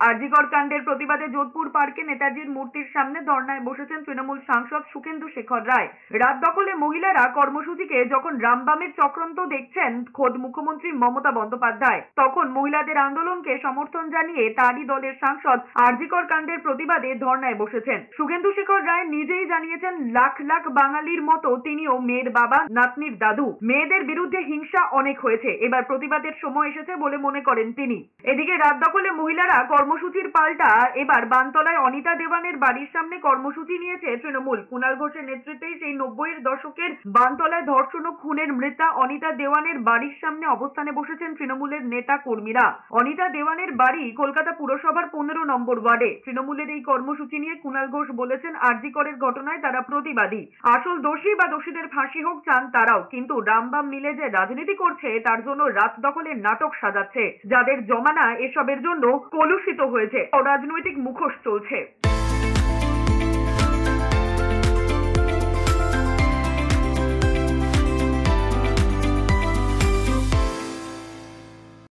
আরজিকর কাণ্ডের প্রতিবাদে যোধপুর পার্কে নেতাজির মূর্তির সামনে ধর্নায় বসেছেন তৃণমূল সাংসদ সুখেন্দু শেখর রায়। রাত দখলে মহিলারা কর্মসূচিকে যখন রামবামের চক্রান্ত দেখছেন খোদ মুখ্যমন্ত্রী মমতা বন্দ্যোপাধ্যায়, তখন মহিলাদের আন্দোলনকে সমর্থন জানিয়ে তারই দলের সাংসদ আরজিকর কাণ্ডের প্রতিবাদে ধর্নায় বসেছেন। সুখেন্দু শেখর রায় নিজেই জানিয়েছেন, লাখ লাখ বাঙালির মতো তিনিও মেয়ের বাবা, নাতনির দাদু। মেয়েদের বিরুদ্ধে হিংসা অনেক হয়েছে, এবার প্রতিবাদের সময় এসেছে বলে মনে করেন তিনি। এদিকে রাত দখলে মহিলারা কর্মসূচির পাল্টা এবার বানতলায় অনিতা দেওয়ানের বাড়ির সামনে কর্মসূচি নিয়েছে তৃণমূল। কুণাল ঘোষের নেতৃত্বেই সেই 90-এর দশকের বানতলায় ধর্ষণ ও খুনের মৃতা অনিতা দেওয়ানের বাড়ির সামনে অবস্থানে বসেছেন তৃণমূলের নেতা কর্মীরা। অনিতা দেওয়ানের বাড়ি কলকাতা পুরসভার 15 নম্বর ওয়ার্ডে। তৃণমূলের এই কর্মসূচি নিয়ে কুণাল ঘোষ বলেছেন, আরজিকরের ঘটনায় তারা প্রতিবাদী। আসল দোষী বা দোষীদের ফাঁসি হোক চান তারাও, কিন্তু রামবাম মিলে যে রাজনীতি করছে তার জন্য রাত দখলের নাটক সাজাচ্ছে। যাদের জমানা এসবের জন্য কলুষিত হয়েছে, অরাজনৈতিক মুখোশ চলছে।